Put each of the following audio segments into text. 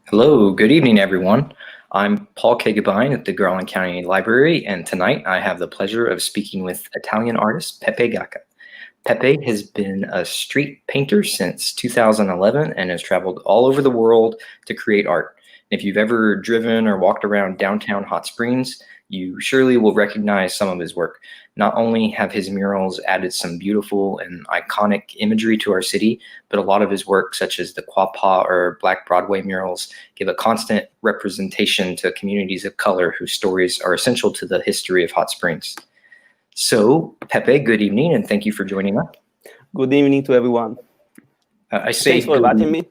Hello, good evening, everyone. I'm Paul Kagebein at the Garvan County Library, and tonight I have the pleasure of speaking with Italian artist Pepe Gaka. Pepe has been a street painter since 2011 and has traveled all over the world to create art. If you've ever driven or walked around downtown Hot Springs, you surely will recognize some of his work. Not only have his murals added some beautiful and iconic imagery to our city, but a lot of his work, such as the Quapaw or Black Broadway murals, give a constant representation to communities of color whose stories are essential to the history of Hot Springs. So, Pepe, good evening, and thank you for joining us. Good evening to everyone. I say Thanks for inviting me.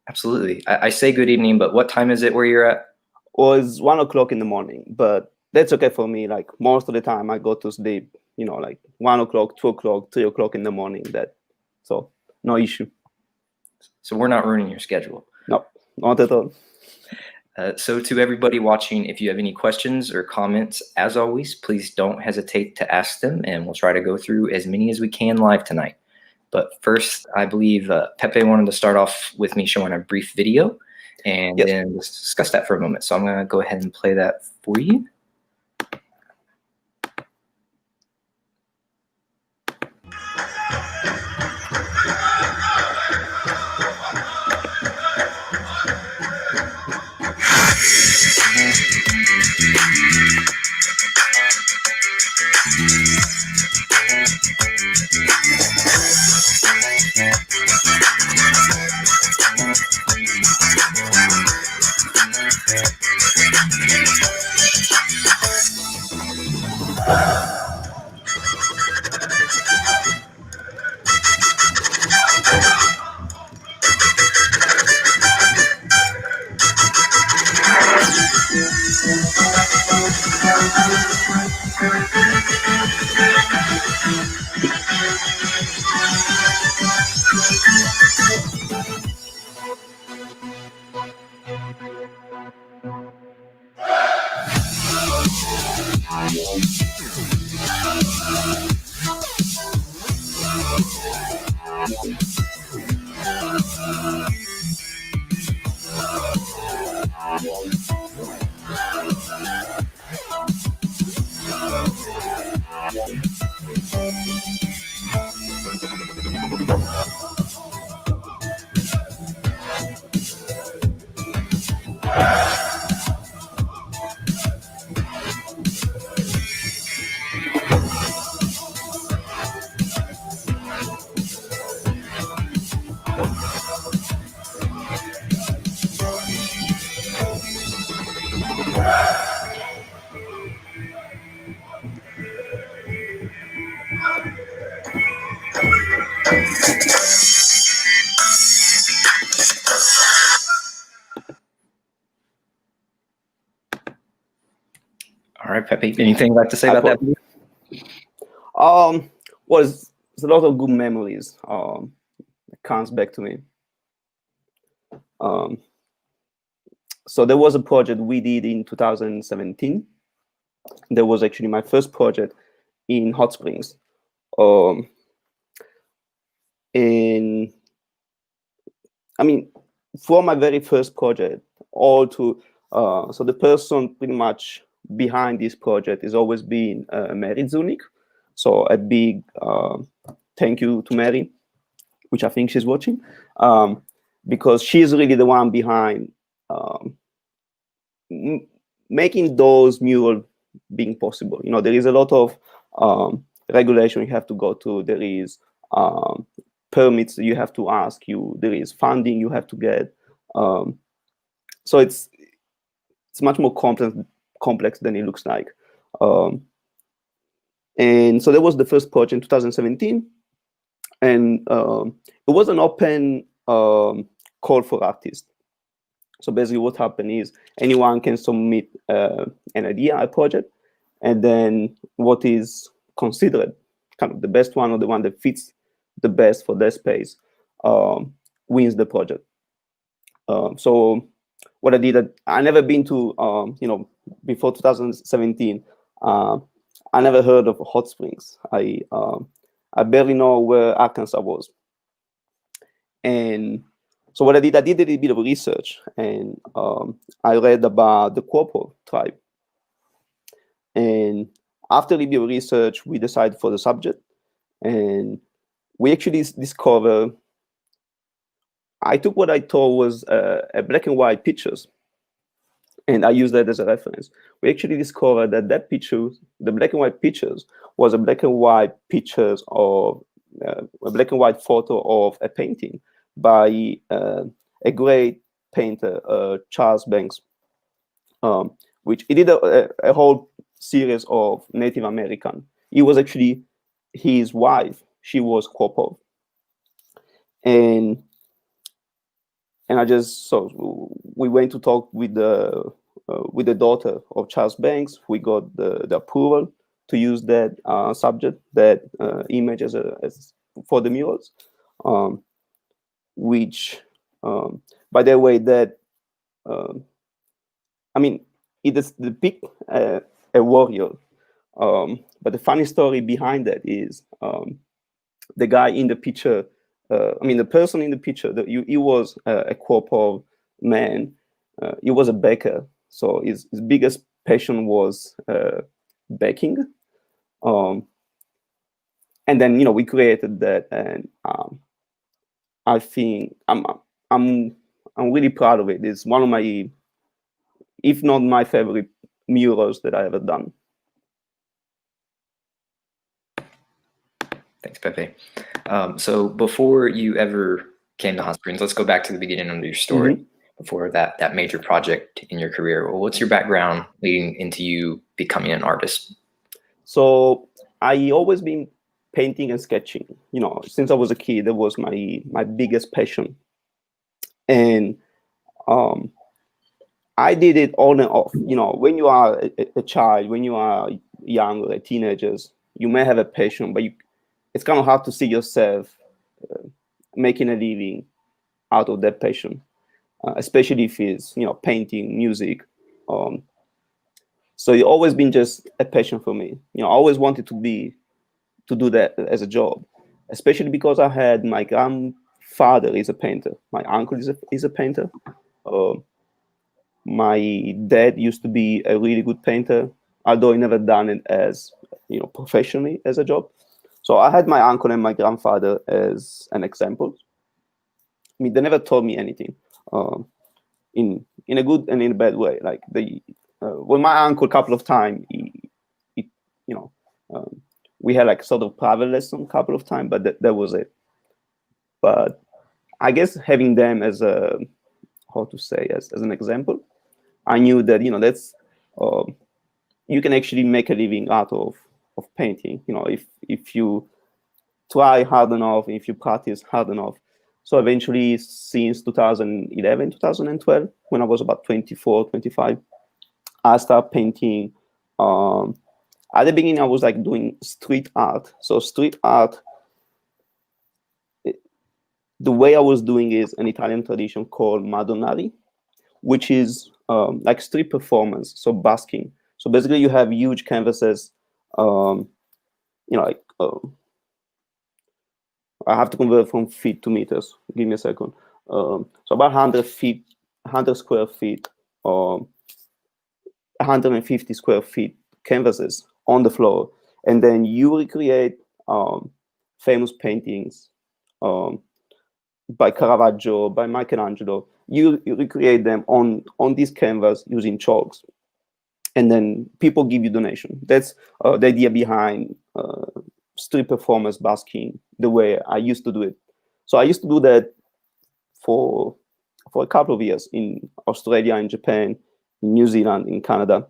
Absolutely. I say good evening, but what time is it where you're at? Well, it's 1 o'clock in the morning, but that's okay for me. Like most of the time, I go to sleep, like 1 o'clock, 2 o'clock, 3 o'clock in the morning. So no issue. So we're not ruining your schedule. No, not at all. So to everybody watching, if you have any questions or comments, as always, please don't hesitate to ask them, and we'll try to go through as many as we can live tonight. But first, I believe Pepe wanted to start off with me showing a brief video, and then discuss that for a moment. So I'm going to go ahead and play that for you. All right, Pepe, anything you'd like to say about that? Well, it's a lot of good memories. It comes back to me. So there was a project we did in 2017. That was actually my first project in Hot Springs. And I mean, for my very first project, so the person pretty much behind this project has always been Mary Zunik. So a big thank you to Mary, which I think she's watching, because she's really the one behind making those murals being possible. There is a lot of regulation you have to go to. There is permits you have to ask. There is funding you have to get. So it's much more complex than it looks like. And so that was the first project in 2017, and it was an open call for artists. So basically what happened is anyone can submit an idea, a project, and then what is considered kind of the best one or the one that fits the best for their space wins the project. So what I did, I never been to, before 2017, I never heard of Hot Springs. I barely know where Arkansas was. And So what I did a little bit of research, and I read about the Quapaw tribe. And after a little bit of research, we decided for the subject, and we actually discovered. I took what I thought was a black and white pictures, and I used that as a reference. We actually discovered that that picture, the black and white pictures, was a black and white pictures of a black and white photo of a painting by a great painter, Charles Banks, which he did a whole series of Native American. It was actually his wife. She was Quapaw, and I just so we went to talk with the daughter of Charles Banks. We got the approval to use that subject, that image as for the murals, which by the way, that I mean, it is depict a warrior, but the funny story behind that is the guy in the picture. I mean, the person in the picture, he was a Quapaw man. He was a baker, so his biggest passion was baking. And then we created that, and I think I'm really proud of it. It's one of my, if not my favorite murals that I ever done. Thanks, Pepe. So before you ever came to Hot Springs, let's go back to the beginning of your story. Mm-hmm. Before that major project in your career. Well, what's your background leading into you becoming an artist? So I always been painting and sketching. Since I was a kid, that was my biggest passion. And I did it on and off. When you are a child, when you are young or a teenagers, you may have a passion, but it's kind of hard to see yourself making a living out of that passion, especially if it's painting, music. So it's always been just a passion for me. I always wanted to do that as a job, especially because I had my grandfather is a painter, my uncle is a painter. My dad used to be a really good painter, although he never done it as professionally as a job. So I had my uncle and my grandfather as an example. I mean, they never taught me anything, in a good and in a bad way. Like when my uncle a couple of times, we had like sort of private lesson a couple of times, but that was it. But I guess having them as a, how to say, as an example, I knew that that's you can actually make a living out of painting. If you try hard enough, if you practice hard enough. So eventually, since 2011, 2012, when I was about 24, 25, I started painting. At the beginning, I was like doing street art. So street art, the way I was doing is an Italian tradition called Madonari, which is like street performance, so busking. So basically, you have huge canvases, I have to convert from feet to meters. Give me a second. So about 100 feet, 100 square feet, 150 square feet canvases on the floor, and then you recreate famous paintings by Caravaggio, by Michelangelo. You recreate them on this canvas using chalks, and then people give you donation. That's the idea behind street performance busking, the way I used to do it. So I used to do that for a couple of years in Australia, in Japan, in New Zealand, in Canada.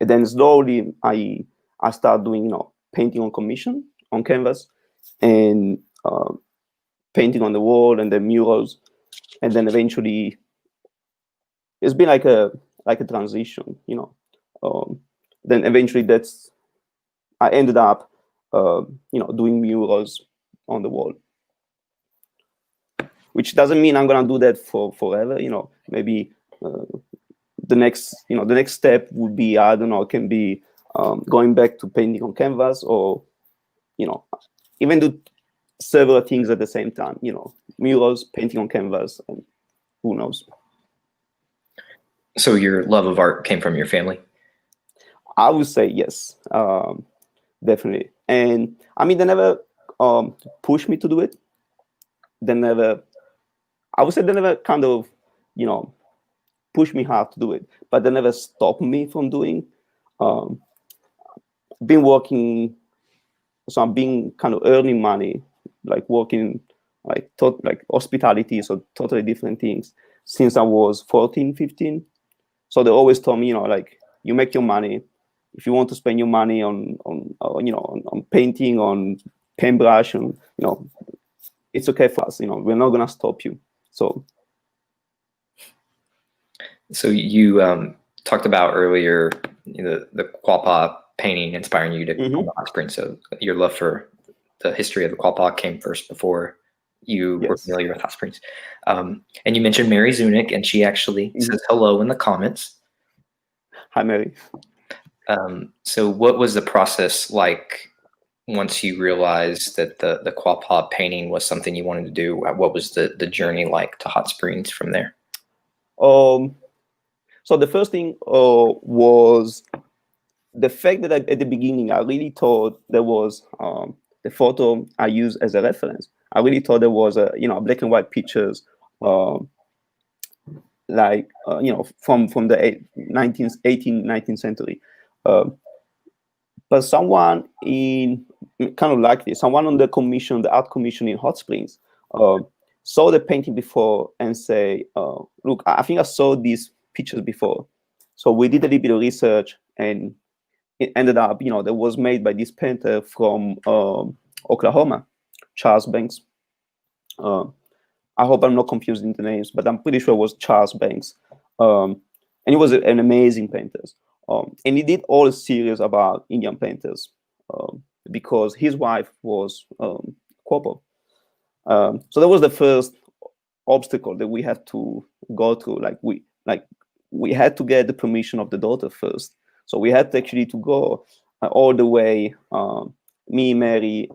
And then slowly I started doing painting on commission on canvas, and painting on the wall, and then murals, and then eventually it's been like a transition. Then eventually I ended up doing murals on the wall, which doesn't mean I'm gonna do that for forever. Maybe the next step would be, I don't know, it can be going back to painting on canvas, or even do several things at the same time. murals, painting on canvas, and who knows. So your love of art came from your family? I would say yes, definitely. And I mean, they never pushed me to do it. They never, I would say they never kind of, you know, pushed me hard to do it, but they never stopped me from doing. Um, been working, so I'm being kind of earning money, like working like hospitality, so totally different things since I was 14, 15. So they always told me, like, you make your money. If you want to spend your money on on painting, on paintbrush, and it's okay for us. We're not gonna stop you. So you talked about earlier the Quapaw painting inspiring you to come to Hot Springs. So your love for the history of the Quapaw came first before you were familiar with Hot Springs. And you mentioned Mary Zunick, and she actually says hello in the comments. Hi, Mary. So what was the process like once you realized that the Quapaw painting was something you wanted to do? What was the journey like to Hot Springs from there? So the first thing was the fact that at the beginning, I really thought there was the photo I used as a reference. I really thought there was black and white pictures, from the 19th, 18th, 19th century. But someone kind of like this, someone on the commission, the art commission in Hot Springs, saw the painting before and say, look, I think I saw these pictures before. So we did a little bit of research, and it ended up, that was made by this painter from Oklahoma, Charles Banks. I hope I'm not confusing the names, but I'm pretty sure it was Charles Banks. And he was an amazing painter. And he did all a series about Indian painters because his wife was Quapaw. So that was the first obstacle that we had to go through. We had to get the permission of the daughter first. So we had to actually to go all the way, me, Mary,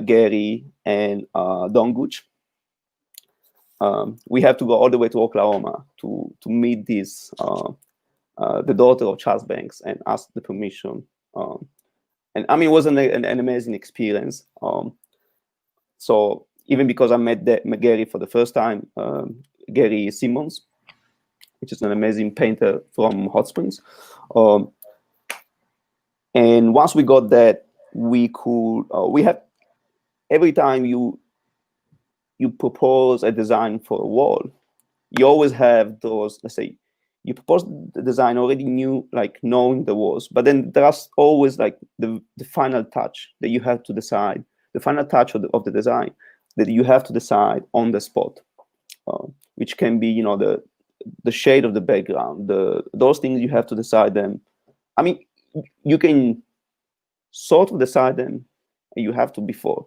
Gary, and Don Gooch. We have to go all the way to Oklahoma to meet this the daughter of Charles Banks and ask the permission. And I mean, it was an amazing experience. So even because I met Gary for the first time, Gary Simmons, which is an amazing painter from Hot Springs. And once we got that, we could, we have, every time you propose a design for a wall, you always have those, let's say, you propose the design already knowing the walls, but then there's always like the final touch that you have to decide, the final touch of the design that you have to decide on the spot, which can be, the shade of the background, those things you have to decide them. I mean, you can sort of decide them, you have to before,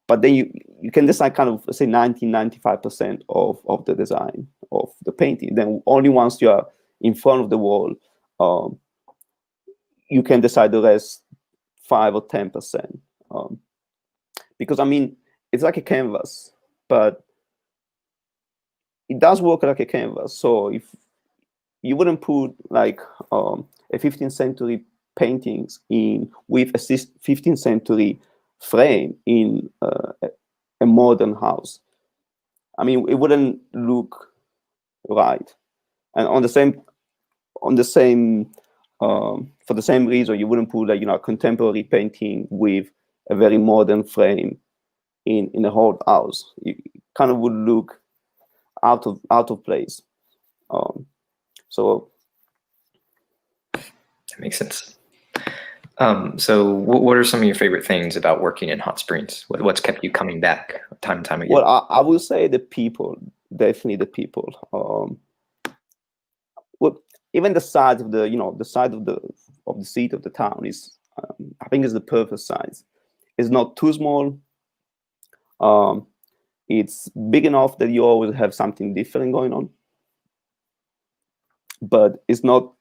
but then you can decide kind of, say, 95% of the design of the painting. Then only once you are in front of the wall, you can decide the rest 5 or 10%. Because I mean, it's like a canvas, but it does work like a canvas. So if you wouldn't put like a 15th century paintings in with a 15th century frame in a modern house, I mean, it wouldn't look right. And for the same reason, you wouldn't put a contemporary painting with a very modern frame in a whole house. It kind of would look out of place. So that makes sense. So what are some of your favorite things about working in Hot Springs? What's kept you coming back time and time again? Well, I would say the people, definitely the people. Well, even the size of the side of the seat of the town is, I think, is the perfect size. It's not too small. It's big enough that you always have something different going on, but it's not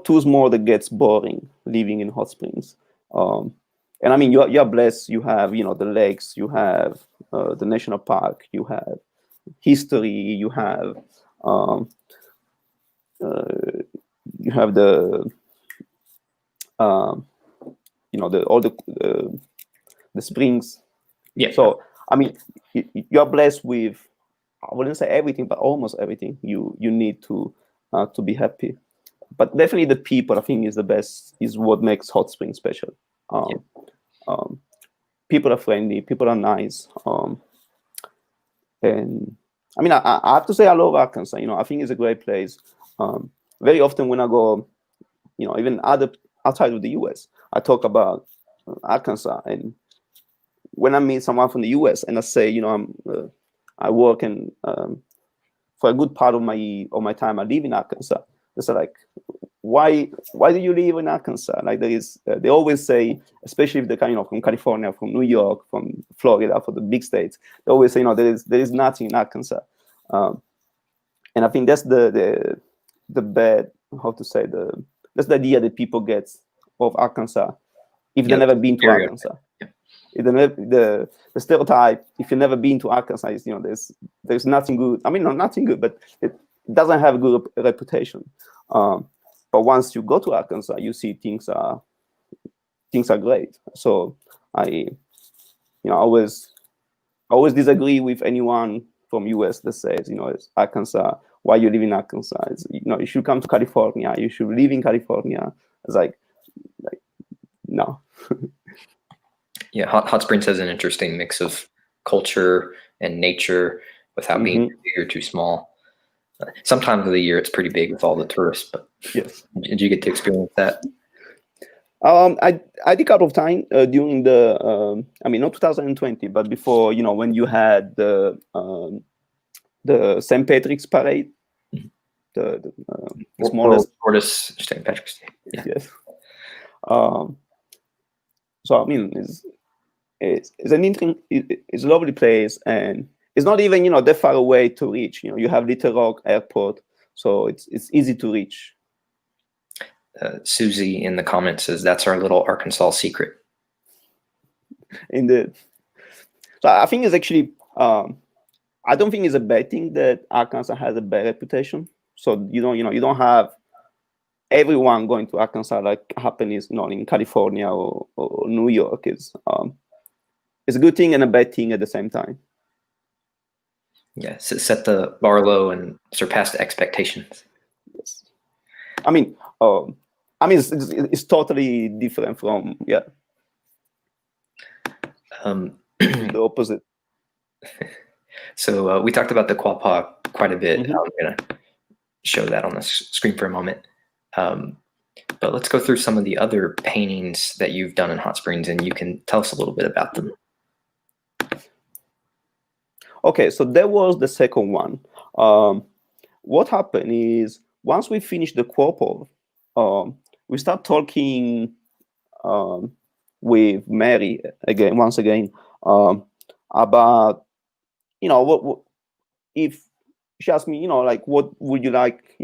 too small that gets boring living in Hot Springs. And I mean, you're blessed. You have, the lakes, you have the national park, you have history, um, you have um, all the springs. Yeah. So I mean, you're blessed with, I wouldn't say everything, but almost everything you need to be happy. But definitely the people, I think, is the best, is what makes Hot Springs special. Yeah. Um, People are friendly, people are nice, and I mean, I have to say I love Arkansas. I think it's a great place. Very often when I go, even outside of the U.S., I talk about Arkansas, and when I meet someone from the U.S. and I say, I work and for a good part of my time I live in Arkansas, they say like, why do you live in Arkansas? Like they always say, especially if they're kind of from California, from New York, from Florida, for the big states, they always say, there is nothing in Arkansas, and I think that's the bad, how to say, that's the idea that people get of Arkansas if they've never been to Arkansas. Yeah. The stereotype, if you've never been to Arkansas, is there's nothing good. I mean, not nothing good, but it doesn't have a good reputation. But once you go to Arkansas, you see things are great. So I always disagree with anyone from US that says, it's Arkansas, why you live in Arkansas? It's, you should come to California, you should live in California. It's like no. Yeah, Hot Springs has an interesting mix of culture and nature without being too big or too small. Sometimes of the year it's pretty big with all the tourists, but yes. Did you get to experience that? I did a couple of times during the I mean, not 2020, but before, when you had the St. Patrick's Parade, the smallest St. Patrick's Day. Yeah. Yes. So I mean, it's an interesting, it's a lovely place, and it's not even that far away to reach. You have Little Rock Airport, so it's easy to reach. Susie in the comments says that's our little Arkansas secret. Indeed. So I think it's actually, I don't think it's a bad thing that Arkansas has a bad reputation. So you don't have everyone going to Arkansas like happens in California or New York. It's a good thing and a bad thing at the same time. Yeah, set the bar low and surpass the expectations. Yes. I mean, it's totally different from the opposite. So we talked about the Quapaw quite a bit. I'm going to show that on the screen for a moment. But let's go through some of the other paintings that you've done in Hot Springs, and you can tell us a little bit about them. Okay, so that was the second one. What happened is once we finished the Quapaw, we start talking with Mary once again about what if she asked me like what would you like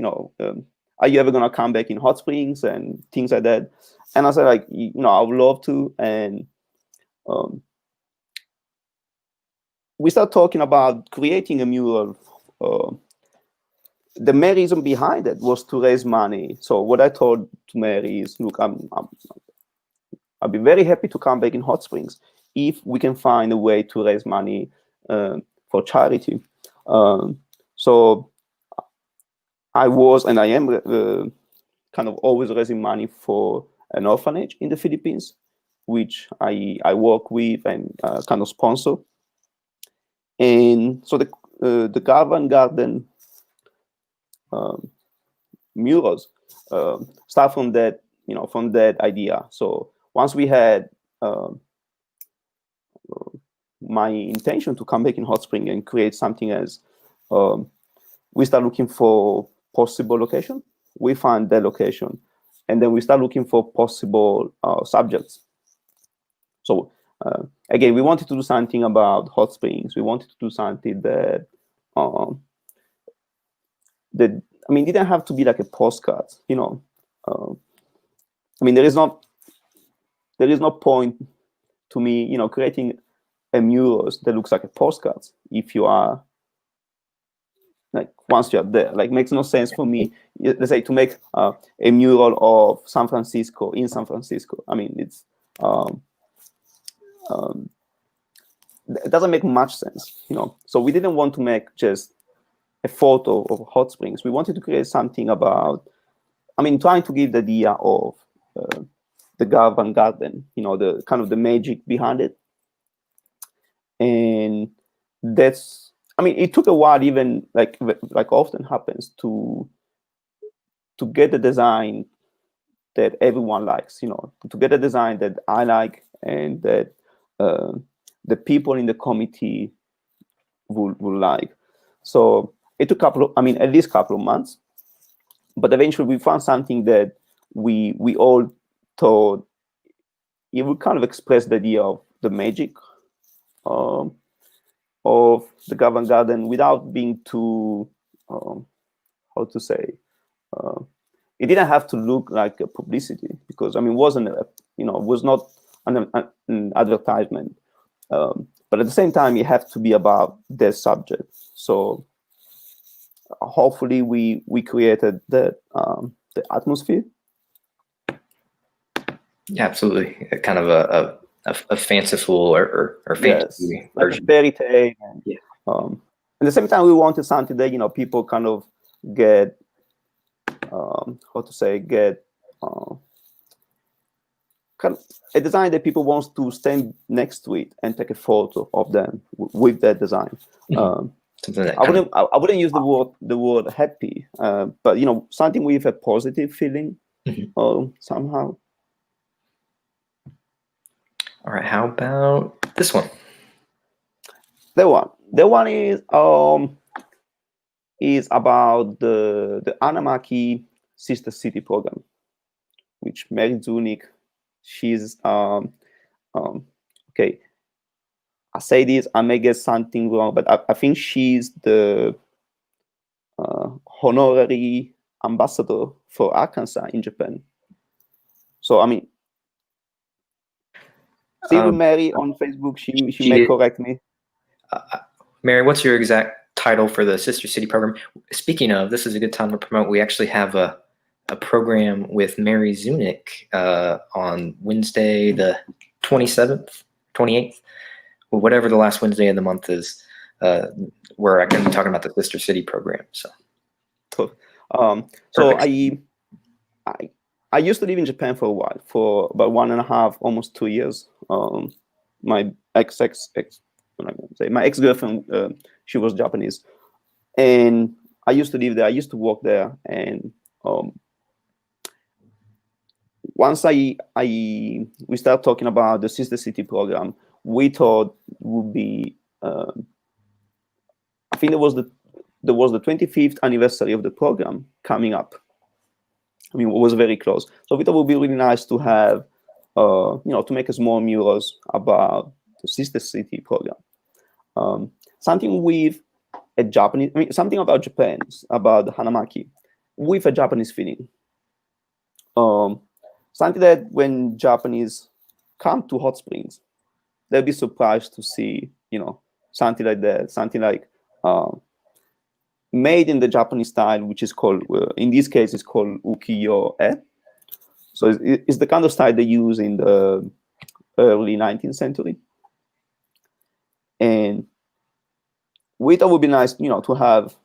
are you ever gonna come back in Hot Springs and things like that, and I said like I would love to, and we start talking about creating a mural. The main reason behind it was to raise money. So what I told to Mary is, look, I'll be very happy to come back in Hot Springs if we can find a way to raise money for charity. So I was and I am kind of always raising money for an orphanage in the Philippines, which I work with and kind of sponsor. And so the Garvan Garden murals start from that, from that idea. So once we had my intention to come back in Hot Spring and create something else, we start looking for possible location. We find that location, and then we start looking for possible subjects. So again, we wanted to do something about hot springs. We wanted to do something that didn't have to be like a postcard. I mean, there is no point to me, creating a mural that looks like a postcard, if you are like once you're there, like makes no sense for me. Let's say to make a mural of San Francisco in San Francisco. I mean, it's it doesn't make much sense, So we didn't want to make just a photo of hot springs. We wanted to create something about, trying to give the idea of the Garvan garden, the kind of the magic behind it. And that's, it took a while, even like often happens, to get the design that everyone likes, to get a design that I like and that the people in the committee would like. So it took at least a couple of months, but eventually we found something that we all thought it would kind of express the idea of the magic of the Garvan garden without being too, how to say, it didn't have to look like a publicity, because it wasn't was not an advertisement, but at the same time it had to be about their subject. So hopefully we created the atmosphere. Yeah, absolutely. Kind of a fanciful or fantasy version. Like a fairy tale. And, yeah. At the same time, we wanted something that people kind of get kind of a design that people want to stand next to it and take a photo of them with that design. I wouldn't use the word happy, but something with a positive feeling somehow. All right, how about this one? The one is about the Hanamaki Sister City program, which Mary Zunick, she's okay. I say this, I may get something wrong, but I think she's the honorary ambassador for Arkansas in Japan. So see with Mary on Facebook, she may correct me. Mary, what's your exact title for the Sister City program? Speaking of, this is a good time to promote. We actually have a program with Mary Zunick on Wednesday, the 27th, 28th, whatever the last Wednesday of the month is, where I can be talking about the Sister City program. So, so I used to live in Japan for a while, for about 1.5, almost 2 years. My my ex-girlfriend, she was Japanese, and I used to live there. I used to work there, and once we started talking about the Sister City program, we thought it would be. I think there was the 25th anniversary of the program coming up. It was very close. So we thought it would be really nice to have, to make a small murals about the Sister City program. Something with a Japanese, something about Japan, about the Hanamaki, with a Japanese feeling. Something that when Japanese come to hot springs, they'll be surprised to see, something like that, something like made in the Japanese style, which is called, in this case, it's called ukiyo-e. So it's the kind of style they use in the early 19th century. And we thought it would be nice, to have,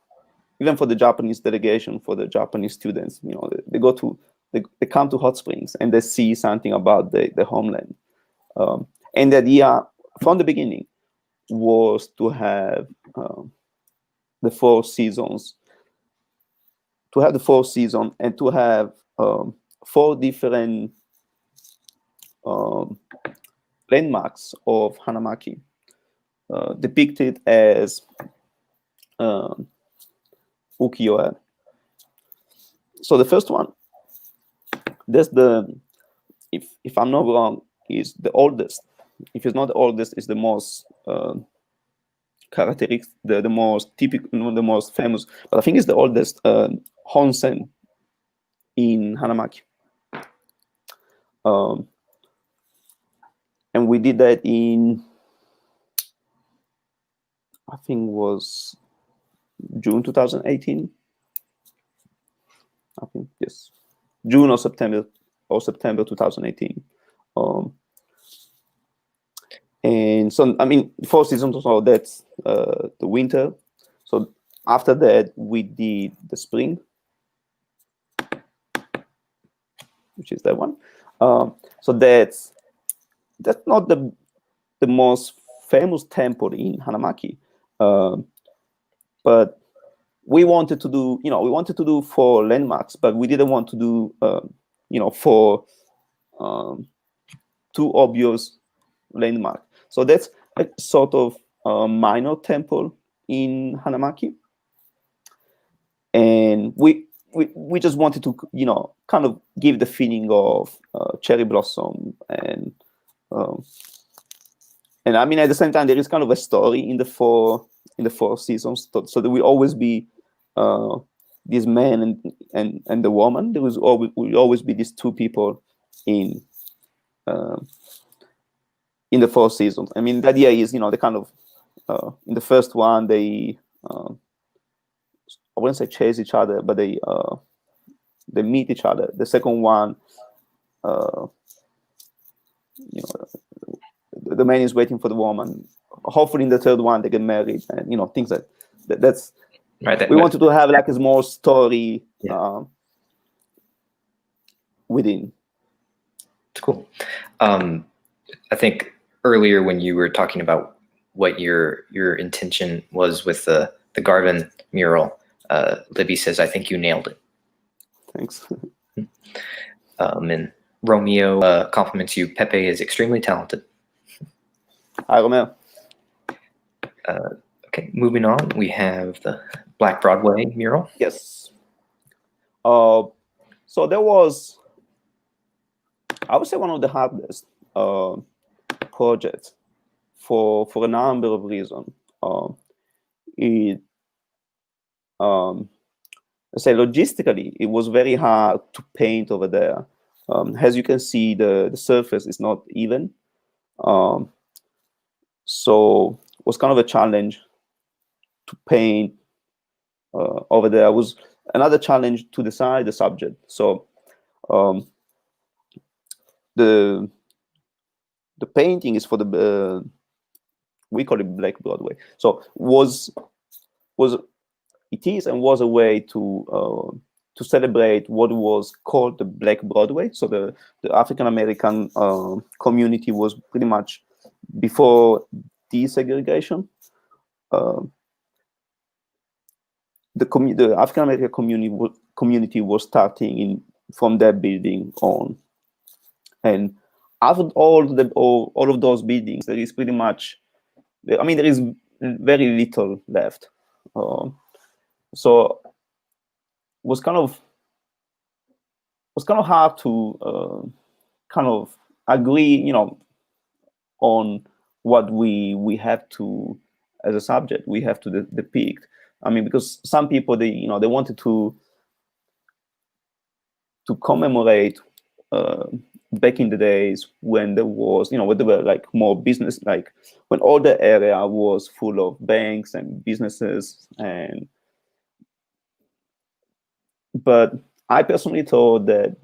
even for the Japanese delegation, for the Japanese students, they come to hot springs and they see something about the homeland. And the idea from the beginning was to have the 4 seasons, and to have 4 different landmarks of Hanamaki depicted as ukiyo-e. So the first one, that's if I'm not wrong, is the oldest. If it's not the oldest, it's the most characteristic, the most typical, the most famous. But I think it's the oldest onsen in Hanamaki. and we did that in, I think was June 2018. I think, yes, June or September 2018. And so, I mean, 4 seasons, so that's the winter. So after that, we did the spring, which is that one. So that's not the most famous temple in Hanamaki, but we wanted to do, we wanted to do 4 landmarks, but we didn't want to do, for too obvious landmark. So that's a sort of minor temple in Hanamaki, and we just wanted to, kind of give the feeling of cherry blossom, and I mean, at the same time, there is kind of a story in the 4 seasons, so there will always be this man and the woman. There will always be these 2 people in the 4 seasons. I mean, the idea is, they kind of in the first one, they I wouldn't say chase each other, but they meet each other. The second one, the man is waiting for the woman. Hopefully, in the third one, they get married, and things that's right. We wanted to have like a small story within. It's cool. I think earlier when you were talking about what your intention was with the Garvan mural, Libby says, "I think you nailed it." Thanks. And Romeo compliments you. Pepe is extremely talented. Hi, Romeo. Okay, moving on, we have the Black Broadway mural. Yes. So there was, I would say, one of the hardest projects for a number of reasons. Let's say logistically, it was very hard to paint over there. As you can see, the surface is not even. So it was kind of a challenge to paint over there. It was another challenge to decide the subject. So the painting is for the we call it Black Broadway. So it is and was a way to celebrate what was called the Black Broadway. So the African American community was pretty much before desegregation. The African American community was starting from that building on, and out of all of those buildings, there is pretty much, I mean, there is very little left. So it was kind of hard to kind of agree, on what we have to, as a subject, we have to depict. I mean, because some people, they wanted to commemorate back in the days when there was, when there were like more business, like when all the area was full of banks and businesses, but I personally thought that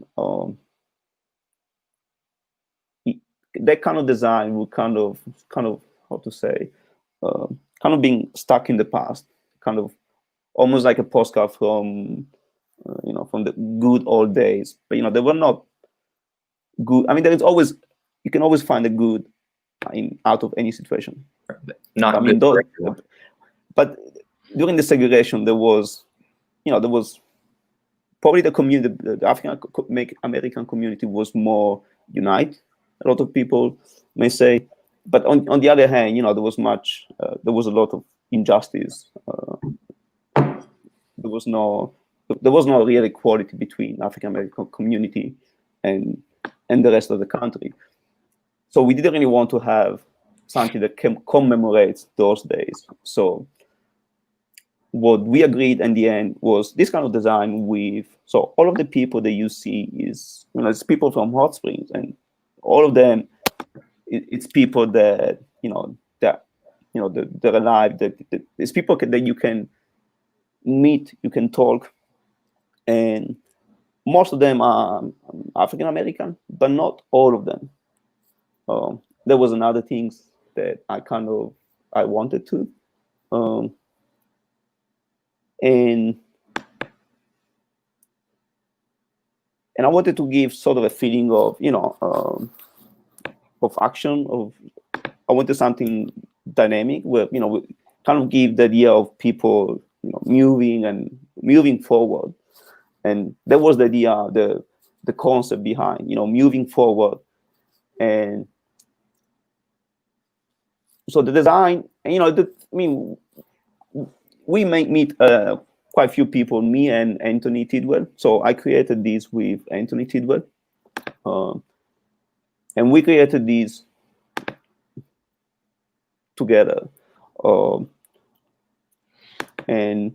that kind of design would kind of how to say, kind of being stuck in the past, kind of almost like a postcard from from the good old days. But they were not good. I mean, there is always, you can always find a good out of any situation. Not, I mean, but during the segregation, there was probably the community, the African American community was more united. A lot of people may say, but on the other hand, there was a lot of injustice. There was no real equality between African American community and the rest of the country. So we didn't really want to have something that commemorates those days. So what we agreed in the end was this kind of design so all of the people that you see is, it's people from Hot Springs, and all of them, it's people that they're alive. It's people that you can meet, you can talk, and most of them are African American, but not all of them. There was another things that I wanted to, and I wanted to give sort of a feeling of of action. I wanted something dynamic where we kind of give the idea of people moving forward, and that was the idea, the concept behind moving forward. And so the design, and we may meet quite a few people, me and Anthony Tidwell. So I created this with Anthony Tidwell, and we created these together. And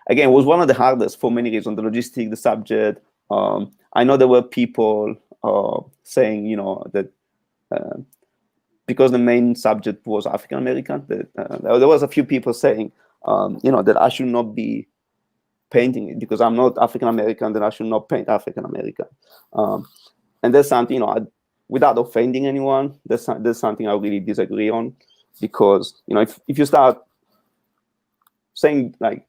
again, it was one of the hardest for many reasons: the logistics, the subject. I know there were people saying, that because the main subject was African American, that there was a few people saying, that I should not be painting it because I'm not African American, that I should not paint African American. And that's something, without offending anyone, that's something I really disagree on, because if you start saying like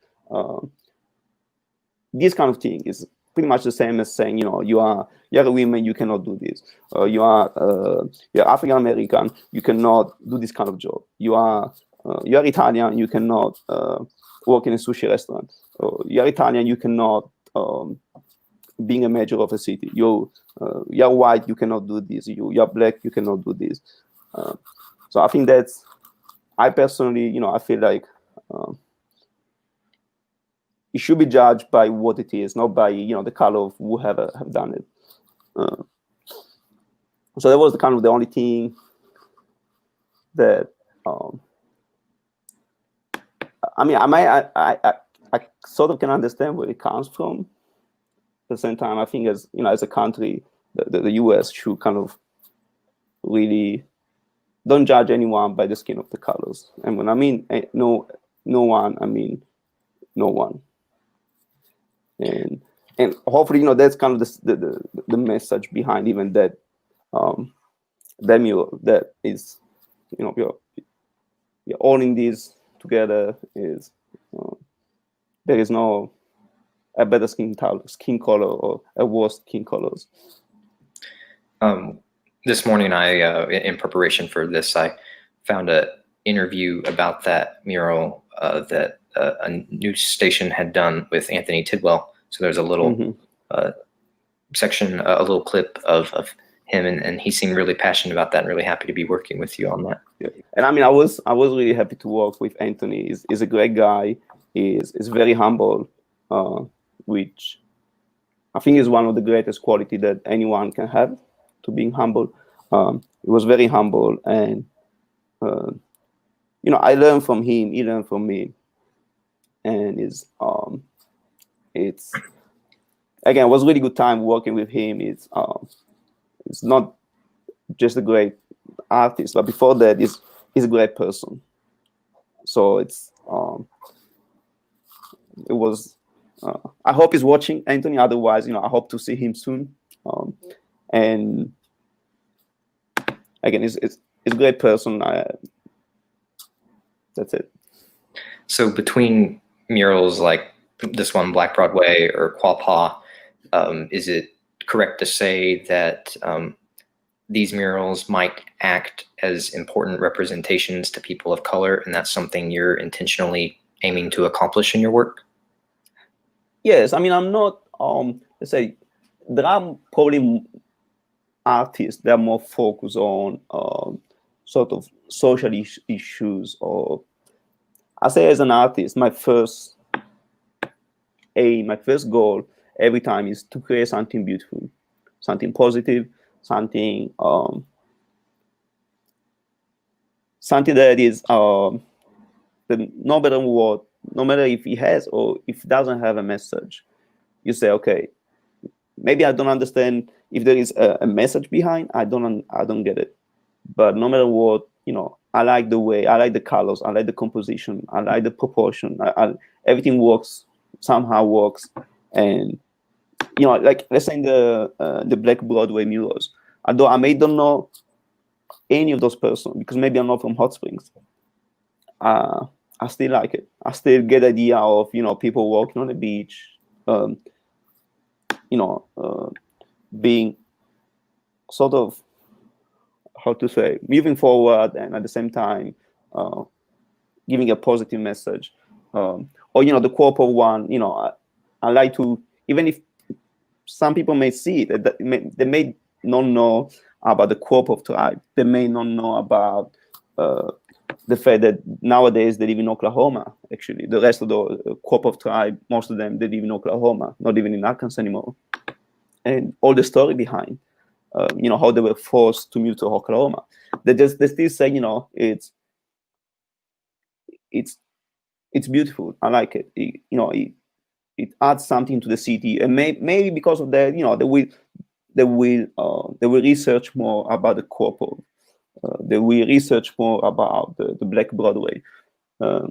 this kind of thing is pretty much the same as saying, you're a woman, you cannot do this. You're African American, you cannot do this kind of job. You're Italian, you cannot work in a sushi restaurant. You're Italian, you cannot being a mayor of a city. You're white, you cannot do this. You're black, you cannot do this. So I think I personally, I feel like it should be judged by what it is, not by the color of whoever have done it. So that was the only thing that I sort of can understand where it comes from. At the same time, I think as a country, the US should kind of really don't judge anyone by the skin of the colors. And when I mean no one, I mean no one. And hopefully, that's kind of the message behind even that that mural, that is, you're owning these together, is there is no a better skin color or a worse skin colors. This morning, in preparation for this, I found an interview about that mural that a news station had done with Anthony Tidwell. So there's a little section, a little clip of him, and he seemed really passionate about that and really happy to be working with you on that. Yeah. And I was really happy to work with Anthony. He's a great guy. He's very humble, which I think is one of the greatest quality that anyone can have, to being humble. He was very humble, and I learned from him, he learned from me, and it's again, it was a really good time working with him. It's not just a great artist, but before that, he's a great person. So it was. I hope he's watching, Anthony. Otherwise, I hope to see him soon. And again, he's a great person. That's it. So between murals like this one, Black Broadway or Quapaw, is it correct to say that these murals might act as important representations to people of color, and that's something you're intentionally aiming to accomplish in your work? Yes, I'm not, let's say, there are probably artists that are more focused on sort of social issues, or I say as an artist, my first aim, my first goal every time is to create something beautiful, something positive, something that is that no matter if it has or if it doesn't have a message, you say, okay, maybe I don't understand if there is a message behind. I don't get it, but no matter what, I like the way, I like the colors, I like the composition, I like the proportion. Everything somehow works, and like let's say in the Black Broadway murals, although I may don't know any of those persons because maybe I'm not from Hot Springs, I still like it. I still get the idea of people walking on the beach, being sort of, how to say, moving forward, and at the same time giving a positive message. Or the Quapaw one, I like to, even if some people may see it, they may not know about the Quapaw tribe. They may not know about the fact that nowadays they live in Oklahoma. Actually, the rest of the Quapaw tribe, most of them, they live in Oklahoma, not even in Arkansas anymore. And all the story behind, how they were forced to move to Oklahoma. They still say, it's beautiful. I like it. It adds something to the city, and maybe because of that, they will research more about the Quapaw. They will research more about the Black Broadway. But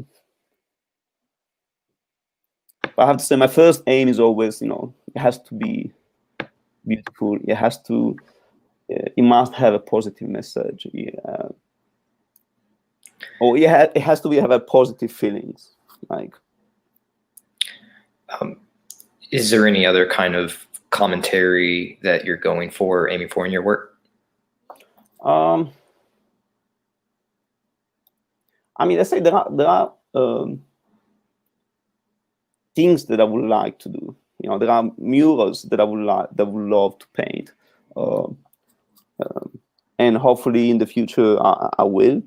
I have to say, my first aim is always, it has to be beautiful. It must have a positive message. It has to have a positive feelings. Like, is there any other kind of commentary that you're going for or aiming for in your work? I mean, let's say there are things that I would like to do. There are murals that I would love to paint, and hopefully in the future I will.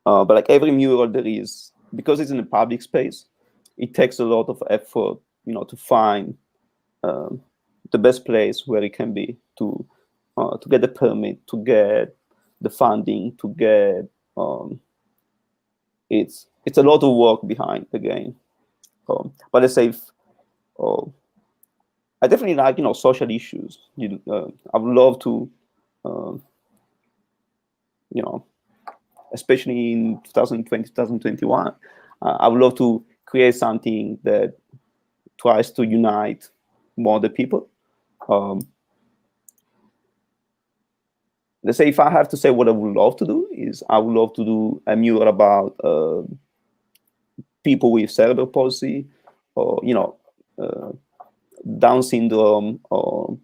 But like every mural there is, because it's in a public space, it takes a lot of effort, to find the best place where it can be, to get the permit, to get the funding, to get it's a lot of work behind the game. But let's say I definitely like social issues. I would love to especially in 2020, 2021, I would love to create something that tries to unite more the people. Let's say if I have to say what I would love to do is I would love to do a mural about people with cerebral palsy, or Down syndrome, or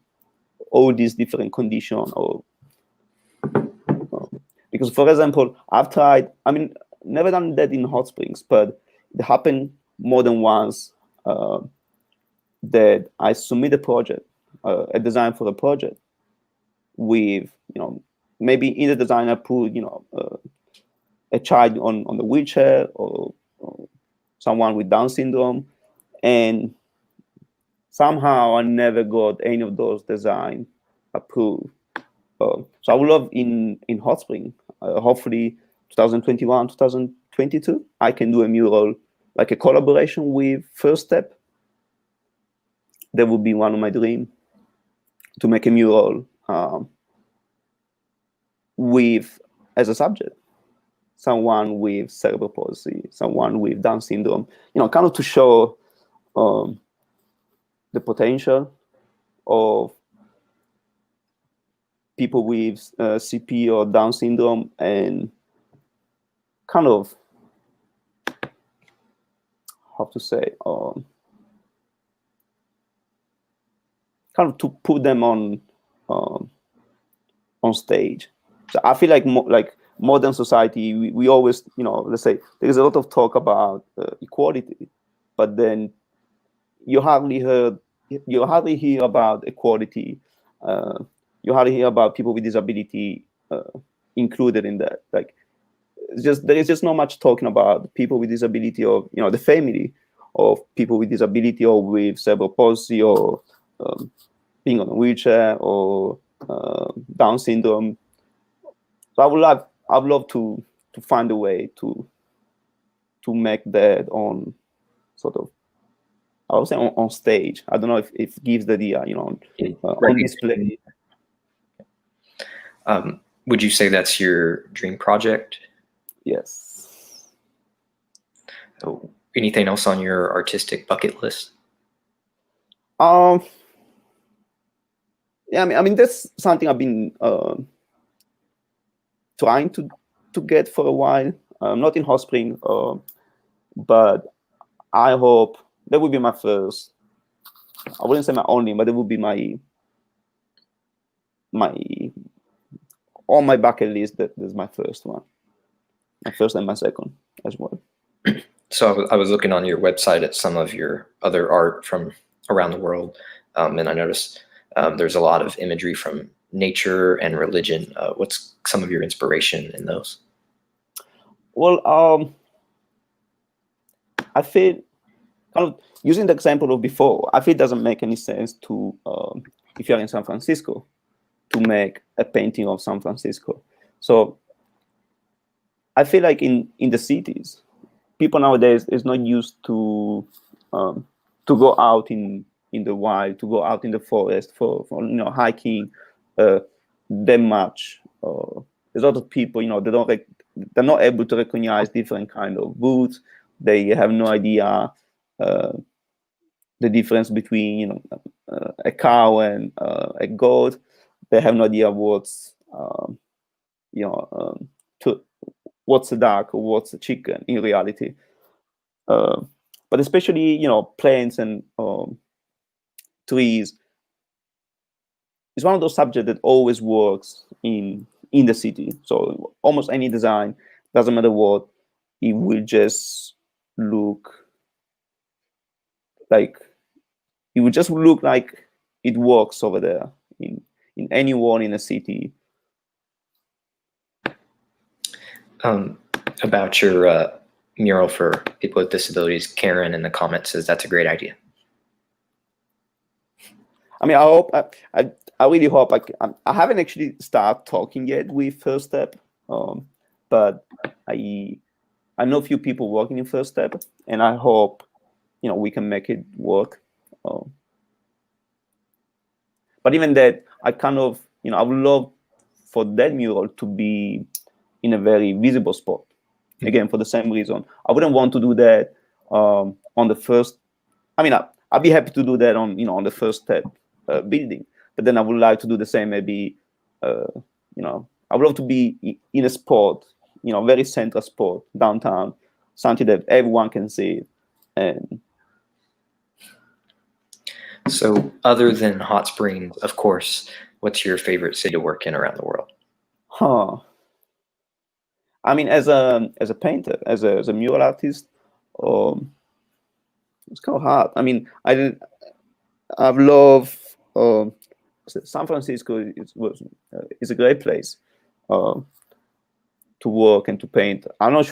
all these different conditions. Because, for example, I've tried, never done that in Hot Springs, but it happened more than once that I submit a project, a design for a project with, maybe in the design I put, a child on the wheelchair, or someone with Down syndrome, and somehow I never got any of those designs approved. So I would love in Hot Spring, hopefully 2021, 2022, I can do a mural, like a collaboration with First Step. That would be one of my dreams, to make a mural with, as a subject, someone with cerebral palsy, someone with Down syndrome, kind of to show the potential of people with CP or Down syndrome, and kind of, how to say, kind of to put them on stage. So I feel like modern society, we always, let's say there's a lot of talk about equality, but then you hardly hear about equality. You hardly hear about people with disability included in that. Like, there is just not much talking about people with disability, or the family of people with disability, or with cerebral palsy, or being on a wheelchair, or Down syndrome. So I'd love to find a way to make that on, sort of, I would say on stage. I don't know if it gives the idea, on display. Would you say that's your dream project? Yes. Oh, anything else on your artistic bucket list? Yeah, I mean that's something I've been trying to get for a while. Not in hot spring, but I hope that would be my first. I wouldn't say my only, but it would be my on my bucket list. That is my first one, my first and my second as well. So I was looking on your website at some of your other art from around the world, and I noticed there's a lot of imagery from nature and religion. What's some of your inspiration in those? Well, I feel kind of using the example of before. I feel it doesn't make any sense to if you're in San Francisco to make a painting of San Francisco. So I feel like in the cities, people nowadays is not used to go out in the wild, to go out in the forest for hiking that much. There's a lot of people, they're not able to recognize different kind of woods. They have no idea the difference between a cow and a goat. They have no idea what's a duck or what's a chicken in reality. But especially plants and trees is one of those subjects that always works in the city. So almost any design, doesn't matter what, it will just look like it works over there in any wall in a city. About your mural for people with disabilities, Karen in the comments says that's a great idea. I mean, I hope. I really hope. I haven't actually started talking yet with First Step, but I know a few people working in First Step, and I hope we can make it work. But even that, I kind of I would love for that mural to be in a very visible spot. Again, for the same reason, I wouldn't want to do that on the first. I mean, I'd be happy to do that on on the First Step building, but then I would like to do the same. Maybe I would love to be in a spot, very central spot downtown, something that everyone can see. And so, other than Hot Springs, of course, what's your favorite city to work in around the world? I mean, as a painter, as a mural artist, it's kind of hard. I mean, I've loved San Francisco. Is a great place to work and to paint. I'm not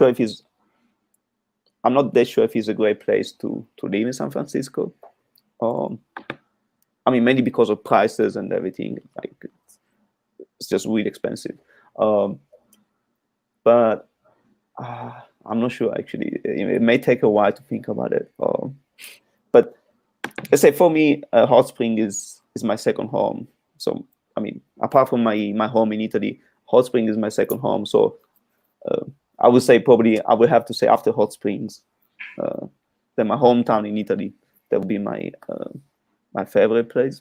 that sure if it's a great place to live in San Francisco. I mean, mainly because of prices and everything. Like it's just really expensive. But I'm not sure actually. It may take a while to think about it. But let's say for me, Hot Spring is my second home. So I mean, apart from my home in Italy, Hot Spring is my second home. So I would say probably I would have to say after Hot Springs, then my hometown in Italy. That would be my favorite place.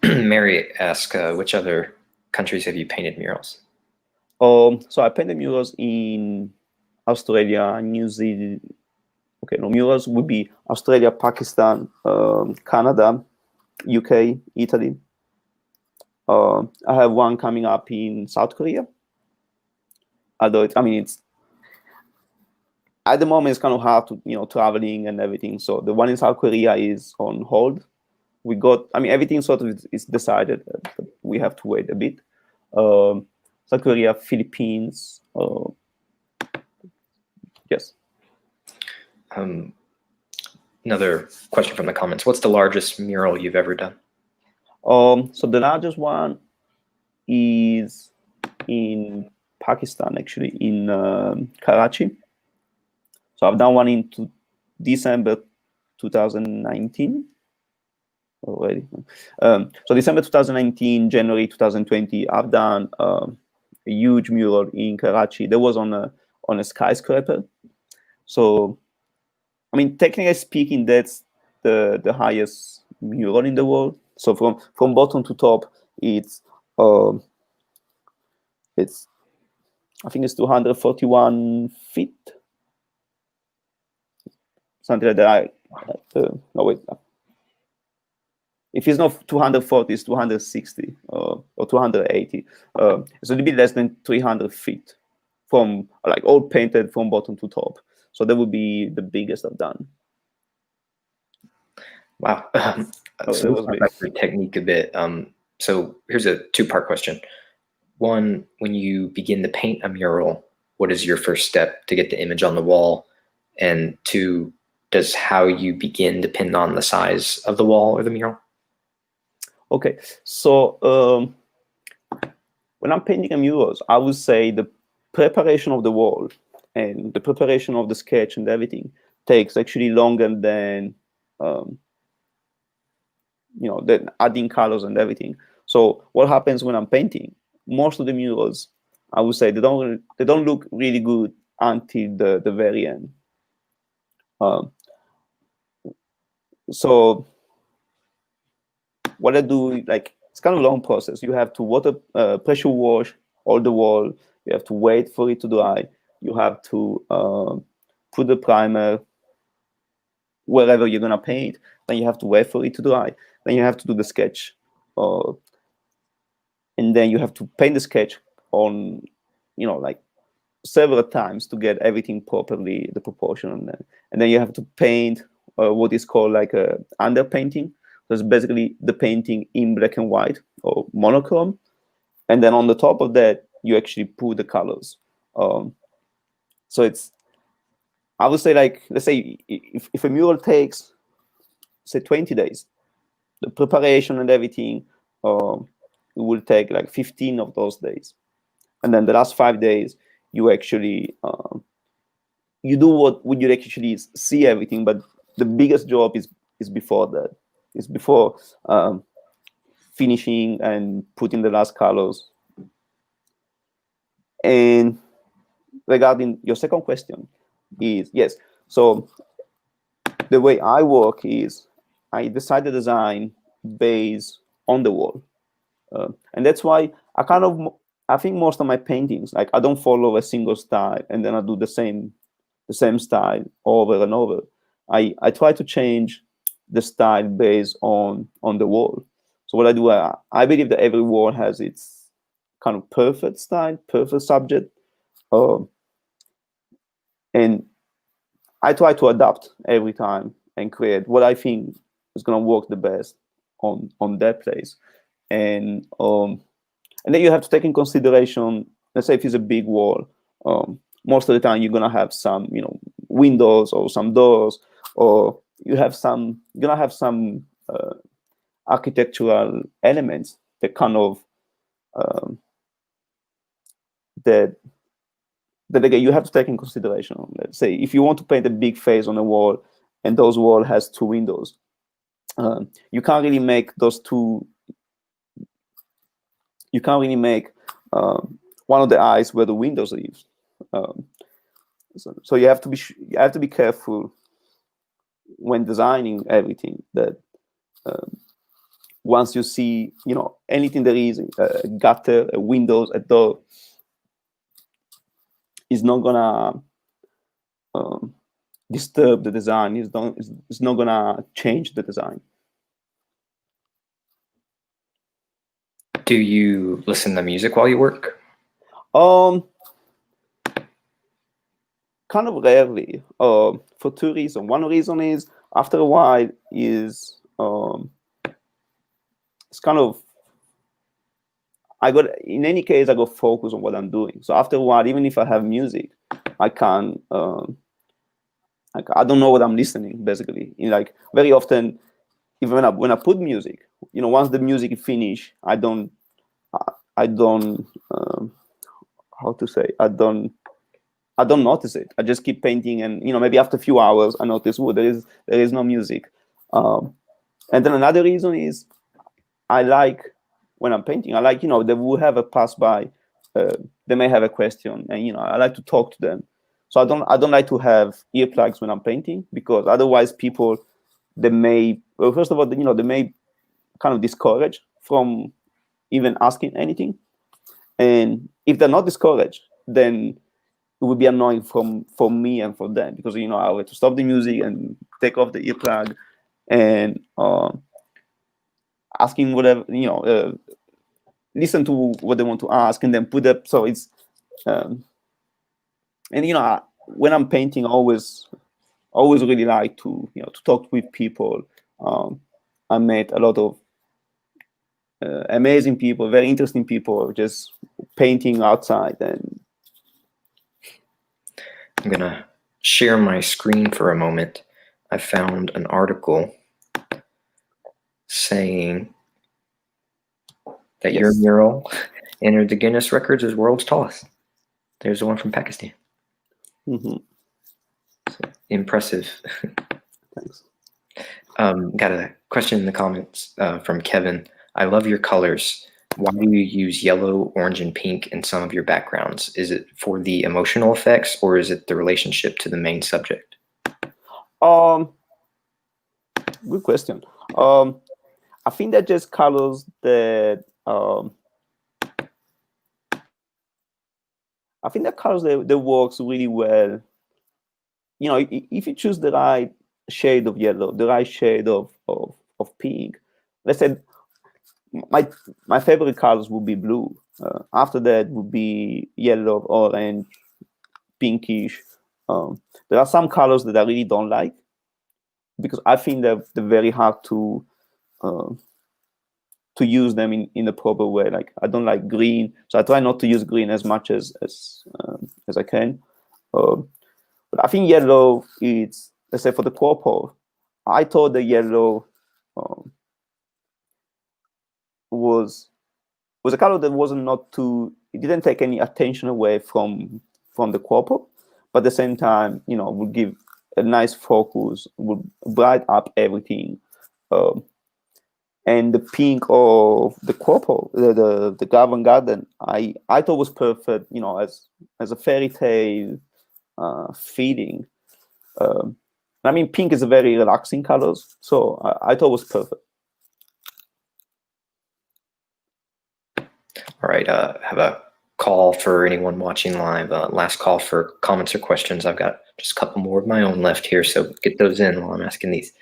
Mary asks, which other countries have you painted murals? So I painted murals in Australia, New Zealand. Okay, no, murals would be Australia, Pakistan, Canada, UK, Italy. I have one coming up in South Korea. Although it's at the moment it's kind of hard to traveling and everything. So the one in South Korea is on hold. Everything sort of is decided, but we have to wait a bit. South Korea, Philippines. Yes. Another question from the comments. What's the largest mural you've ever done? So the largest one is in Pakistan, actually, in Karachi. So I've done one in December 2019. already. So December 2019, January 2020, I've done a huge mural in Karachi. That was on a skyscraper. So, I mean, technically speaking, that's the highest mural in the world. So from bottom to top, it's I think it's 241 feet, something like that. No, wait. If it's not 240, it's 260 or 280. It's a little bit less than 300 feet from, like, all painted from bottom to top. So that would be the biggest I've done. Wow. So let's talk about your technique a bit. So here's a two-part question. One, when you begin to paint a mural, what is your first step to get the image on the wall? And two, does how you begin depend on the size of the wall or the mural? Okay, so when I'm painting a murals, I would say the preparation of the wall and the preparation of the sketch and everything takes actually longer than than adding colors and everything. So what happens when I'm painting? Most of the murals, I would say, they don't look really good until the very end. So what I do, like, it's kind of a long process. You have to pressure wash all the wall. You have to wait for it to dry. You have to put the primer wherever you're gonna paint. Then you have to wait for it to dry. Then you have to do the sketch, and then you have to paint the sketch on, like, several times to get everything properly, the proportion, and then you have to paint what is called like a underpainting. So it's basically the painting in black and white or monochrome, and then on the top of that you actually put the colors. So it's, I would say, like, let's say if a mural takes, say, 20 days, the preparation and everything it will take like 15 of those days, and then the last 5 days you actually you do what you actually see everything, but the biggest job is before that. It's before finishing and putting the last colors. And regarding your second question, is yes. So the way I work is I decide the design based on the wall, and that's why I think most of my paintings, like, I don't follow a single style and then I do the same style over and over. I try to change the style based on the wall. So what I do, I believe that every wall has its kind of perfect style, perfect subject, and I try to adapt every time and create what I think is going to work the best on that place. And then you have to take in consideration, let's say if it's a big wall, most of the time you're going to have some, windows or some doors, or you're going to have some architectural elements that kind of that again you have to take in consideration. Let's say if you want to paint a big face on a wall and those wall has 2 windows, you can't really make those two. You can't really make one of the eyes where the windows live. So you have to be careful when designing everything, that once you see anything there is a gutter, a windows, a door, is not gonna disturb the design. It's not gonna change the design. Do you listen to music while you work? Kind of rarely, for 2 reasons. One reason is, after a while, is it's kind of, in any case, I got focus on what I'm doing. So after a while, even if I have music, I can't, I don't know what I'm listening, basically. Like, very often, even when I put music, once the music is finished, I don't how to say, I don't notice it. I just keep painting, and maybe after a few hours I notice, there is no music. And then another reason is I like when I'm painting, I like, they will have a pass by, they may have a question, and I like to talk to them. So I don't like to have earplugs when I'm painting, because otherwise people, they may, well, first of all, they may kind of discourage from even asking anything. And if they're not discouraged, then it would be annoying for me and for them, because I have to stop the music and take off the earplug and asking whatever, listen to what they want to ask and then put up. So it's and when I'm painting, I always really like to to talk with people. I met a lot of amazing people, very interesting people, just painting outside. And I'm gonna share my screen for a moment. I found an article saying that your mural entered the Guinness Records as world's tallest. There's the one from Pakistan. Mm-hmm. So, impressive. Thanks. Got a question in the comments from Kevin. I love your colors. Why do you use yellow, orange, and pink in some of your backgrounds? Is it for the emotional effects, or is it the relationship to the main subject? Good question. I think they're just colors that I think that colors that works really well. If you choose the right shade of yellow, the right shade of pink. Let's say my favorite colors would be blue. After that would be yellow, orange, pinkish. There are some colors that I really don't like, because I think they're very hard to use them in the proper way. Like, I don't like green, so I try not to use green as much as I can. But I think yellow is, let's say for the Quapaw, I thought the yellow was a color that wasn't not too, it didn't take any attention away from the Quapaw, but at the same time, would give a nice focus, would bright up everything. And the pink of the Quapaw, the Garvan Garden, I thought was perfect, as a fairy tale feeling. I mean, pink is a very relaxing color, so I thought it was perfect. All right, have a call for anyone watching live. Last call for comments or questions. I've got just a couple more of my own left here, so get those in while I'm asking these.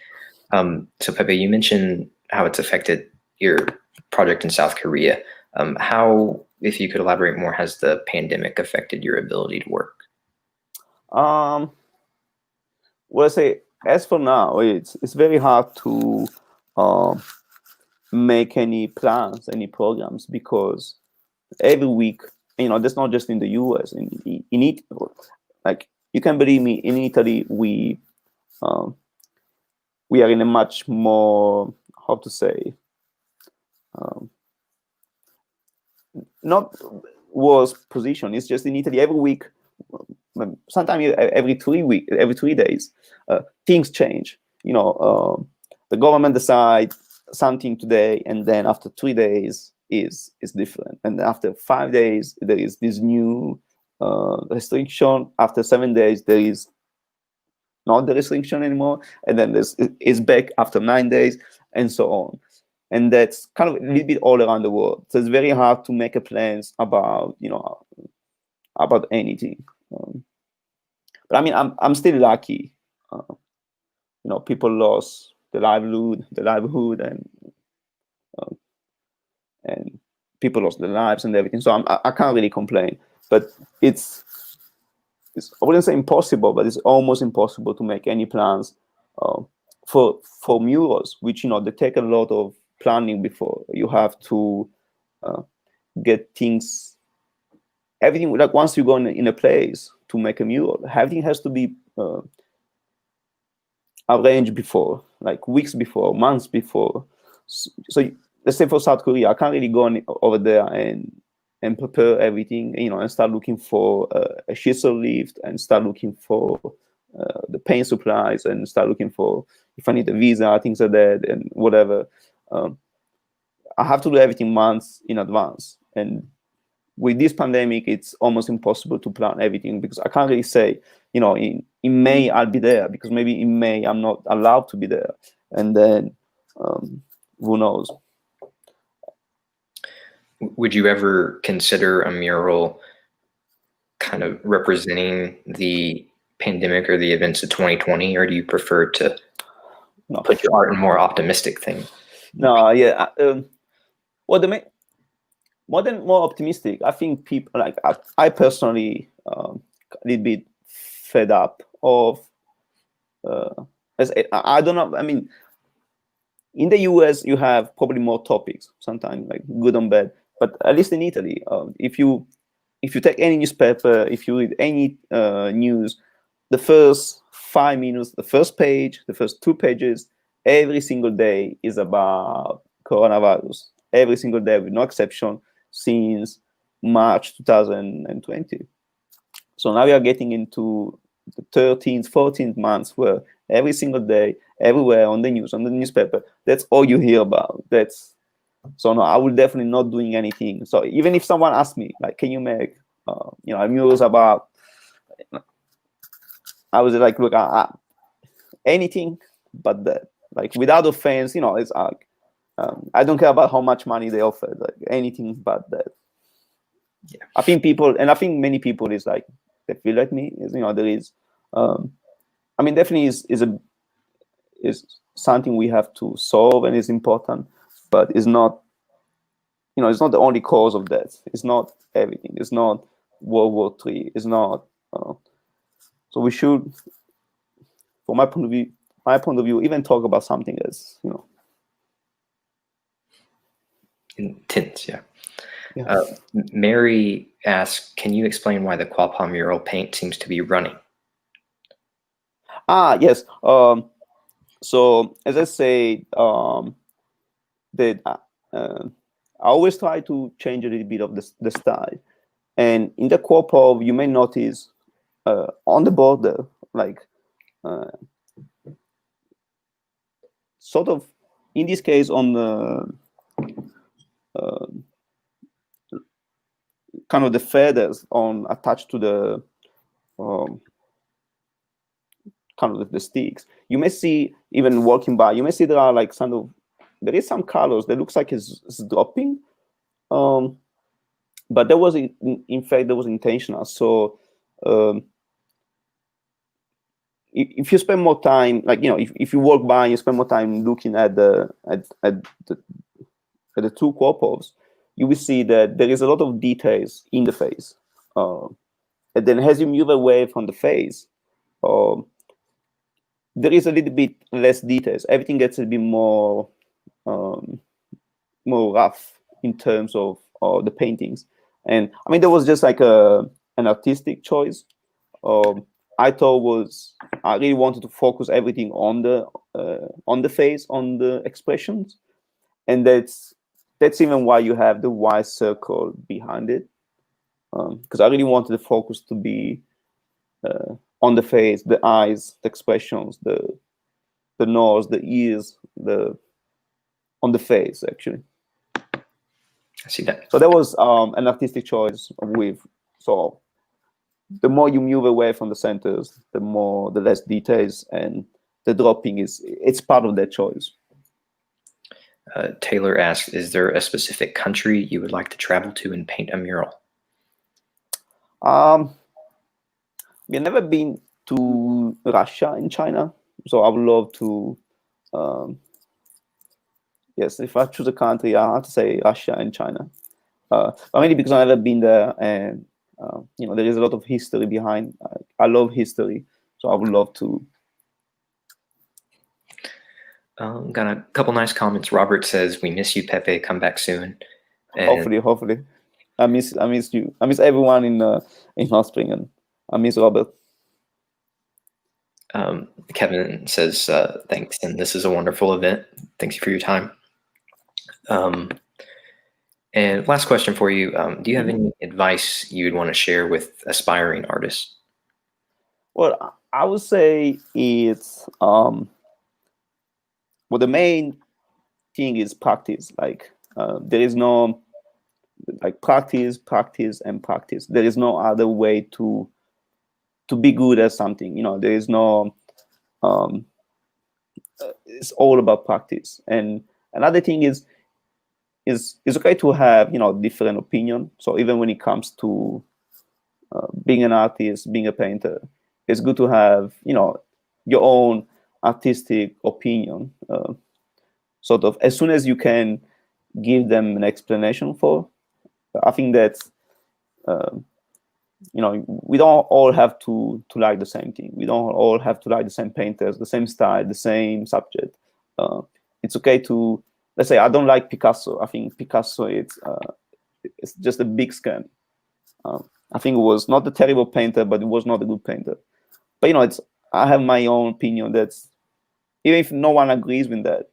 So Pepe, you mentioned how it's affected your project in South Korea. How, if you could elaborate more, has the pandemic affected your ability to work? Well, I say, as for now, it's very hard to make any plans, any programs, because every week, that's not just in the US. In it, like, you can believe me, in Italy, we are in a much more, how to say, not worse position. It's just in Italy every week, sometimes every 3 days, things change. The government decides something today, and then after 3 days is different, and after 5 days there is this new restriction. After 7 days there is not the restriction anymore, and then it's back after 9 days, and so on. And that's kind of a little bit all around the world. So it's very hard to make a plans about about anything. But I mean, I'm still lucky. People lost the livelihood, and people lost their lives and everything. So I can't really complain. But it's I wouldn't say impossible, but it's almost impossible to make any plans for murals, which they take a lot of planning before. You have to get things, everything, like once you go in a place to make a mural, everything has to be arranged before, like weeks before, months before. So let's say for South Korea, I can't really go over there and prepare everything, and start looking for a chisel lift, and start looking for the paint supplies and start looking for if I need a visa, things like that, and whatever. I have to do everything months in advance. And with this pandemic, it's almost impossible to plan everything because I can't really say, in May I'll be there, because maybe in May I'm not allowed to be there. And then who knows? Would you ever consider a mural kind of representing the pandemic or the events of 2020, or do you prefer to put your art in more optimistic thing? No, yeah. Well, more optimistic. I think people like I personally a little bit fed up of. I don't know. I mean, in the US, you have probably more topics sometimes, like good and bad. But at least in Italy, if you take any newspaper, if you read any news, the first 5 minutes, the first page, the first 2 pages, every single day is about coronavirus. Every single day, with no exception, since March 2020. So now we are getting into the 13th, 14th months where every single day, everywhere on the news, on the newspaper, that's all you hear about. So no, I will definitely not doing anything. So even if someone asks me, like, can you make, murals about, I was like, look, anything but that. Like, without offense, it's like, I don't care about how much money they offer. Like, anything but that. Yeah. I think many people is like, they feel like me. There is, I mean, definitely is something we have to solve and is important, but it's not, it's not the only cause of death. It's not everything. It's not World War III. It's not. So we should, from my point of view, even talk about something that's, intense. Yeah. Yeah. Mary asks, can you explain why the Quapaw mural paint seems to be running? Yes. So as I say, that I always try to change a little bit of the style. And in the Quapaw, you may notice on the border, like sort of, in this case, on the kind of the feathers attached to the kind of the sticks. You may see, even walking by, you may see there are like there is some colors that looks like it's dropping. But there was, in fact, there was intentional. So if you spend more time, like, if you walk by and you spend more time looking at the 2 Quapaws, you will see that there is a lot of details in the face. And then as you move away from the face, there is a little bit less details. Everything gets a bit more rough in terms of the paintings. And I mean, there was just like an artistic choice. I really wanted to focus everything on the face, on the expressions, and that's even why you have the white circle behind it, because I really wanted the focus to be on the face, the eyes, the expressions, the nose, the ears, on the face, actually. I see that. So that was an artistic choice so the more you move away from the centers, the less details, and the dropping it's part of that choice. Taylor asks, is there a specific country you would like to travel to and paint a mural? We've never been to Russia and China, so I would love to. Yes, if I choose a country, I have to say Russia and China. Mainly because I've never been there, and there is a lot of history behind. I love history, so I would love to. Got a couple nice comments. Robert says, "We miss you, Pepe. Come back soon." And Hopefully. I miss you. I miss everyone in North Spring, and I miss Robert. Kevin says, "Thanks, and this is a wonderful event. Thanks for your time." And last question for you: do you have any advice you'd want to share with aspiring artists? Well, I would say it's well, the main thing is practice. Like there is no like practice, practice, and practice. There is no other way to be good at something. There is no. It's all about practice. And another thing is it's okay to have different opinion. So even when it comes to being an artist, being a painter, it's good to have your own artistic opinion. Sort of as soon as you can give them an explanation for. I think that's we don't all have to like the same thing. We don't all have to like the same painters, the same style, the same subject. It's okay to, let's say, I don't like Picasso. I think Picasso it's just a big scam. I think it was not a terrible painter, but it was not a good painter. But I have my own opinion. That's even if no one agrees with that.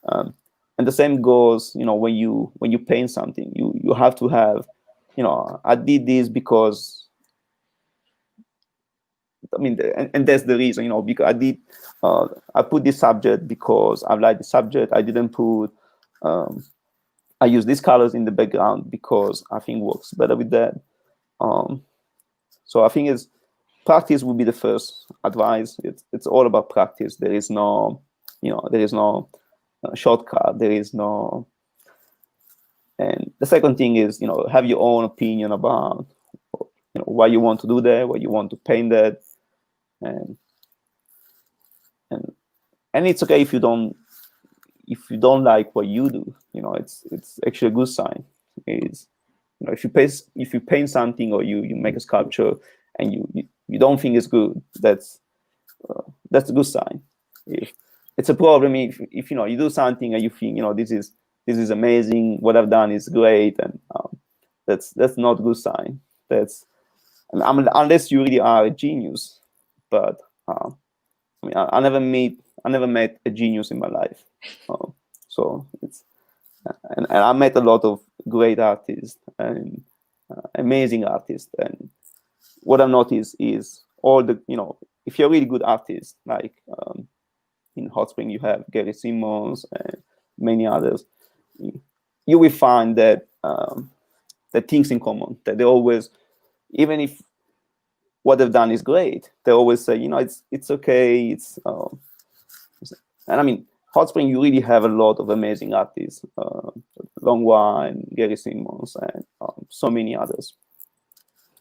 And the same goes, when you paint something, you have to have, I did this because. I mean, and that's the reason, because I put this subject because I like the subject. I didn't put, I use these colors in the background because I think works better with that. So I think practice would be the first advice. It's all about practice. There is no, shortcut. There is no. And the second thing is, have your own opinion about, why you want to do that, why you want to paint that. And it's okay if you don't like what you do. It's actually a good sign. Is if you paint something or you make a sculpture and you don't think it's good, that's a good sign. If it's a problem if you do something and you think this is amazing, what I've done is great, and that's not a good sign. Unless you really are a genius. But I mean, I never met a genius in my life. So it's and I met a lot of great artists and amazing artists. And what I've noticed is all the if you're a really good artist, like in Hot Spring you have Gary Simmons and many others, you will find that the things in common, that they always, even if what they've done is great, they always say, it's okay. And I mean, Hot Spring, you really have a lot of amazing artists, Long Wine, Gary Simmons, and so many others,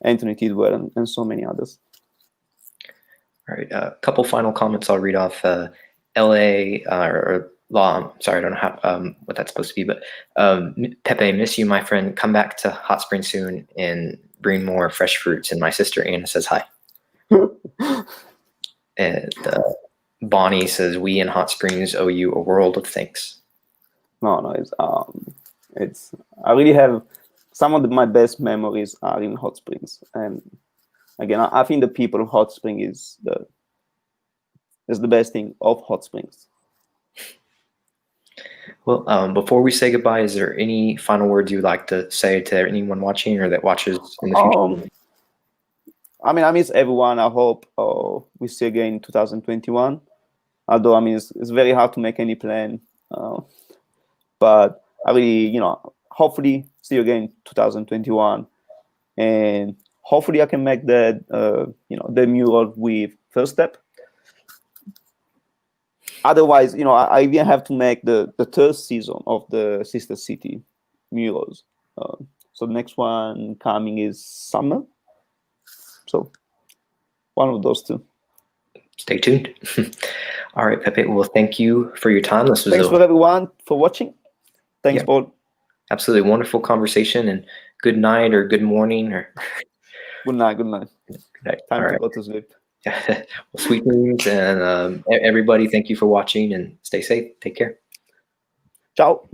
Anthony Tidwell, and so many others. All right, a couple final comments I'll read off. LA or Law, I'm sorry, I don't know how what that's supposed to be, but Pepe, miss you, my friend. Come back to Hot Spring soon and bring more fresh fruits. And my sister Anna says hi. And Bonnie says, we in Hot Springs owe you a world of thanks. No, it's I really have some of my best memories are in Hot Springs. And again, I think the people of Hot Springs is the best thing of Hot Springs. Well, before we say goodbye, is there any final words you would like to say to anyone watching or that watches in the future? I mean, I miss everyone. I hope we see again in 2021. Although, I mean, it's very hard to make any plan. But I really, hopefully see you again in 2021. And hopefully I can make that, the mural with First Step. Otherwise, I even have to make the third season of the Sister City murals. So the next one coming is summer. So one of those two. Stay tuned. All right, Pepe. Well, thank you for your time. This was Thanks for everyone for watching. Thanks, Paul. Absolutely wonderful conversation, and good night or good morning or good night. Good night. Good night. Time to go to sleep. Well, sweet dreams, and everybody, thank you for watching, and stay safe. Take care. Ciao.